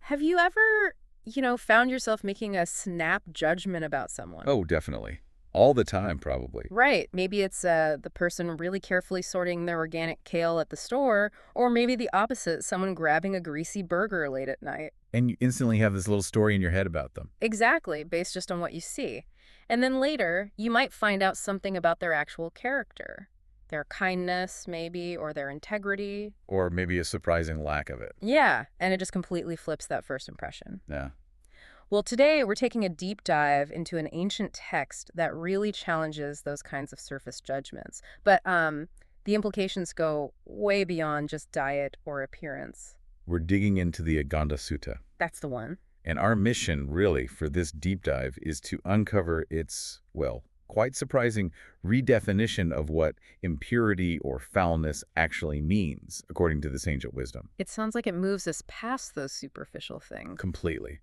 Have you ever, found yourself making a snap judgment about someone? Oh, definitely. All the time, probably. Right. Maybe it's the person really carefully sorting their organic kale at the store, or maybe the opposite, someone grabbing a greasy burger late at night. And you instantly have this little story in your head about them. Exactly, based just on what you see. And then later, you might find out something about their actual character. Their kindness, maybe, or their integrity. Or maybe a surprising lack of it. Yeah, and it just completely flips that first impression. Yeah. Well, today we're taking a deep dive into an ancient text that really challenges those kinds of surface judgments. But the implications go way beyond just diet or appearance. We're digging into the Āmagandhasutta. That's the one. And our mission, really, for this deep dive is to uncover its, well, quite surprising redefinition of what impurity or foulness actually means, according to this ancient wisdom. It sounds like it moves us past those superficial things. Completely.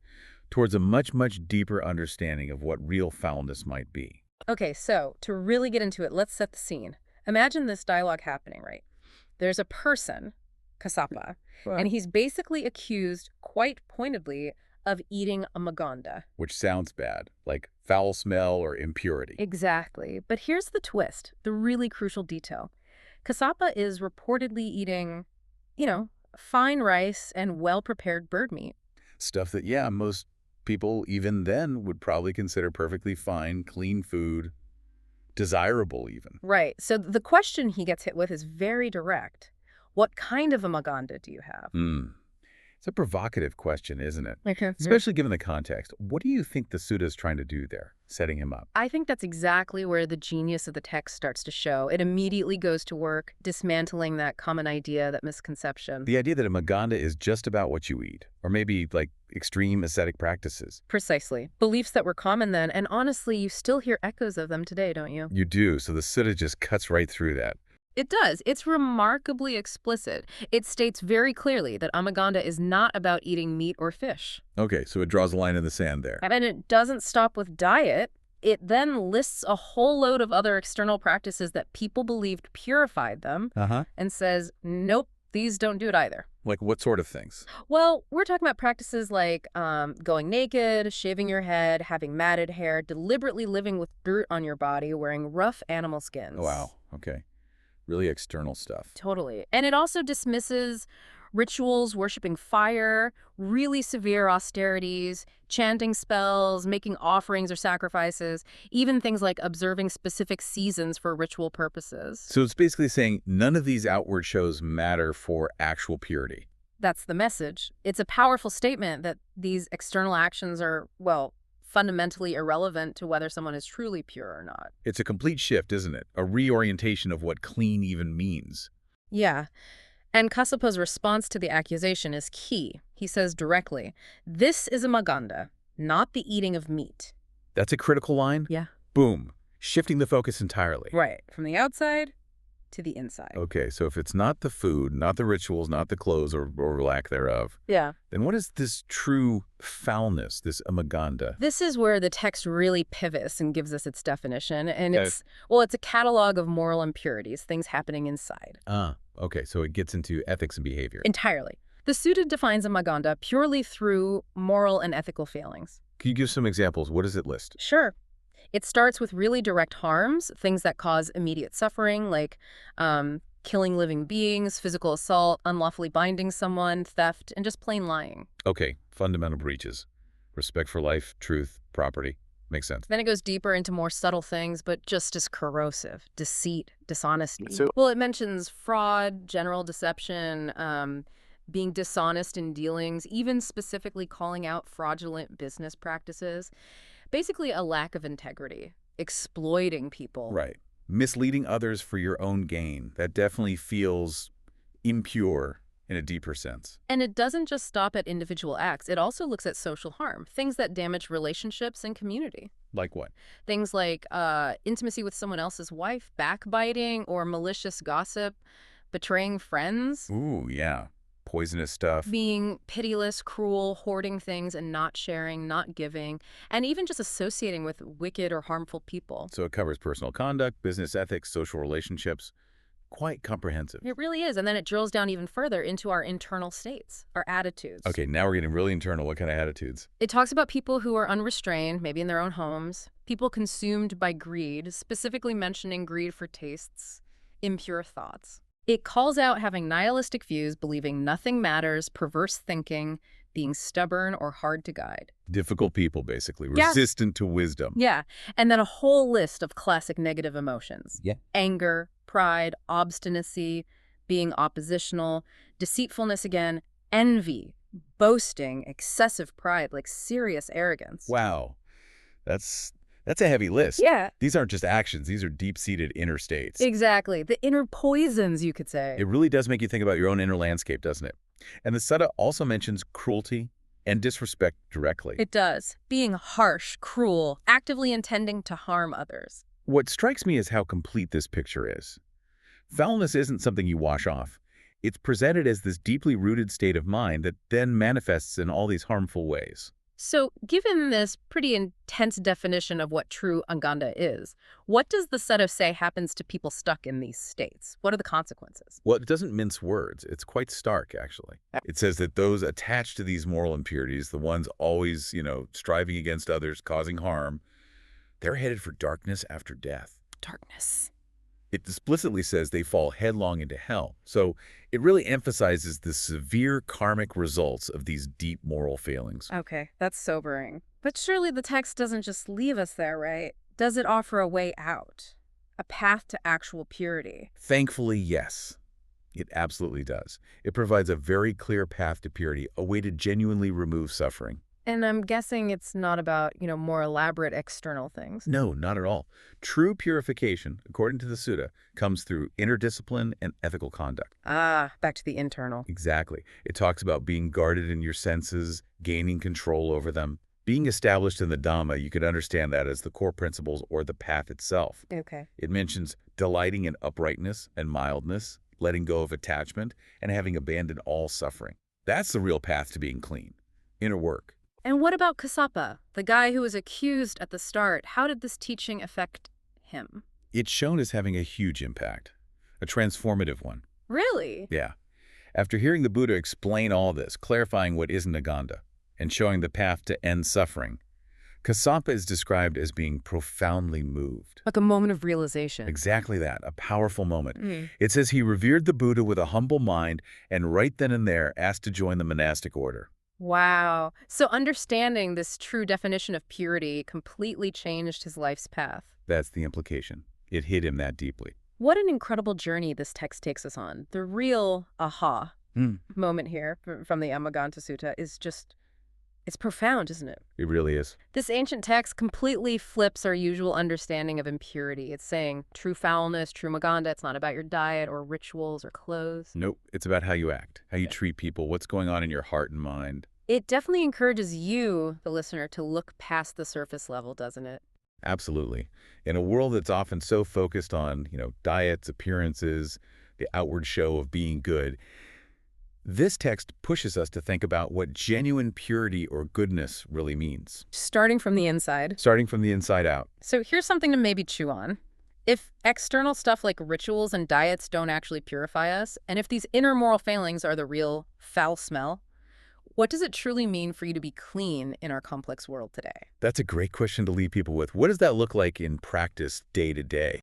Towards a much, much deeper understanding of what real foulness might be. Okay, so to really get into it, let's set the scene. Imagine this dialogue happening, right? There's a person, Kasapa, and he's basically accused, quite pointedly, of eating āmagandha. Which sounds bad, like foul smell or impurity. Exactly. But here's the twist, the really crucial detail. Kasapa is reportedly eating, fine rice and well-prepared bird meat. Stuff that, yeah, most people even then would probably consider perfectly fine, clean food, desirable even. Right. So the question he gets hit with is very direct. What kind of āmagandha do you have? It's a provocative question, isn't it? Okay. Especially given the context. What do you think the Sutta is trying to do there, setting him up? I think that's exactly where the genius of the text starts to show. It immediately goes to work, dismantling that common idea, that misconception. The idea that āmagandha is just about what you eat, or maybe like extreme ascetic practices. Precisely. Beliefs that were common then, and honestly, you still hear echoes of them today, don't you? You do, so the Sutta just cuts right through that. It does. It's remarkably explicit. It states very clearly that āmagandha is not about eating meat or fish. Okay, so it draws a line in the sand there. And it doesn't stop with diet. It then lists a whole load of other external practices that people believed purified them and says, nope, these don't do it either. Like what sort of things? Well, we're talking about practices like going naked, shaving your head, having matted hair, deliberately living with dirt on your body, wearing rough animal skins. Wow, okay. Really external stuff. Totally. And it also dismisses rituals, worshiping fire, really severe austerities, chanting spells, making offerings or sacrifices, even things like observing specific seasons for ritual purposes. So it's basically saying none of these outward shows matter for actual purity. That's the message. It's a powerful statement that these external actions are, well, fundamentally irrelevant to whether someone is truly pure or not. It's a complete shift, isn't it? A reorientation of what clean even means. Yeah. And Kasapa's response to the accusation is key. He says directly, this is āmagandha, not the eating of meat. That's a critical line? Yeah. Boom. Shifting the focus entirely. Right. From the outside to the inside. Okay, so if it's not the food, not the rituals, not the clothes or lack thereof, Yeah. then what is this true foulness, this āmagandha? This is where the text really pivots and gives us its definition. And it's a catalog of moral impurities, things happening inside. Okay, so it gets into ethics and behavior. Entirely. The Sutta defines āmagandha purely through moral and ethical failings. Can you give some examples? What does it list? Sure. It starts with really direct harms, things that cause immediate suffering, like killing living beings, physical assault, unlawfully binding someone, theft, and just plain lying. Okay, fundamental breaches. Respect for life, truth, property. Makes sense. Then it goes deeper into more subtle things, but just as corrosive. Deceit, dishonesty. So, well, it mentions fraud, general deception, being dishonest in dealings, even specifically calling out fraudulent business practices. Basically a lack of integrity, exploiting people. right. Misleading others for your own gain. That definitely feels impure in a deeper sense. And it doesn't just stop at individual acts. It also looks at social harm, things that damage relationships and community. Like what? Things like intimacy with someone else's wife, backbiting, or malicious gossip, betraying friends. Ooh, yeah. Poisonous stuff. Being pitiless, cruel, hoarding things and not sharing, not giving, and even just associating with wicked or harmful people. So it covers personal conduct, business ethics, social relationships. quite comprehensive. It really is. And then it drills down even further into our internal states, our attitudes. Okay, now we're getting really internal. What kind of attitudes? It talks about people who are unrestrained, maybe in their own homes, people consumed by greed, specifically mentioning greed for tastes, impure thoughts. It calls out having nihilistic views, believing nothing matters, perverse thinking, being stubborn or hard to guide. Difficult people, basically, Yeah. resistant to wisdom. Yeah, and then a whole list of classic negative emotions. Yeah. Anger, pride, obstinacy, being oppositional, deceitfulness again, envy, boasting, excessive pride, like serious arrogance. Wow, that's a heavy list. Yeah. These aren't just actions. These are deep-seated inner states. Exactly. The inner poisons, you could say. It really does make you think about your own inner landscape, doesn't it? And the sutta also mentions cruelty and disrespect directly. It does. Being harsh, cruel, actively intending to harm others. What strikes me is how complete this picture is. Foulness isn't something you wash off. It's presented as this deeply rooted state of mind that then manifests in all these harmful ways. So, given this pretty intense definition of what true āmagandha is, what does the sutta say happens to people stuck in these states? What are the consequences? Well, it doesn't mince words. It's quite stark, actually. It says that those attached to these moral impurities, the ones always, striving against others, causing harm, they're headed for darkness after death. Darkness. It explicitly says they fall headlong into hell. So it really emphasizes the severe karmic results of these deep moral failings. Okay, that's sobering. But surely the text doesn't just leave us there, right? Does it offer a way out? A path to actual purity? Thankfully, yes. It absolutely does. It provides a very clear path to purity, a way to genuinely remove suffering. And I'm guessing it's not about, more elaborate external things. No, not at all. True purification, according to the sutta, comes through inner discipline and ethical conduct. Ah, back to the internal. Exactly. It talks about being guarded in your senses, gaining control over them. Being established in the Dhamma, you could understand that as the core principles or the path itself. Okay. It mentions delighting in uprightness and mildness, letting go of attachment, and having abandoned all suffering. That's the real path to being clean. Inner work. And what about Kassapa, the guy who was accused at the start? How did this teaching affect him? It's shown as having a huge impact, a transformative one. Really? Yeah. After hearing the Buddha explain all this, clarifying what is āmagandha, and showing the path to end suffering, Kassapa is described as being profoundly moved. Like a moment of realization. Exactly that, a powerful moment. Mm. It says he revered the Buddha with a humble mind and right then and there asked to join the monastic order. Wow. So understanding this true definition of purity completely changed his life's path. That's the implication. It hit him that deeply. What an incredible journey this text takes us on. The real aha moment here from the Āmagandhasutta is just, it's profound, isn't it? It really is. This ancient text completely flips our usual understanding of impurity. It's saying true foulness, true āmagandha. It's not about your diet or rituals or clothes. Nope. It's about how you act, how you treat people, what's going on in your heart and mind. It definitely encourages you, the listener, to look past the surface level, doesn't it? Absolutely. In a world that's often so focused on, diets, appearances, the outward show of being good, this text pushes us to think about what genuine purity or goodness really means. Starting from the inside. Starting from the inside out. So here's something to maybe chew on. If external stuff like rituals and diets don't actually purify us, and if these inner moral failings are the real foul smell, what does it truly mean for you to be clean in our complex world today? That's a great question to leave people with. What does that look like in practice day to day?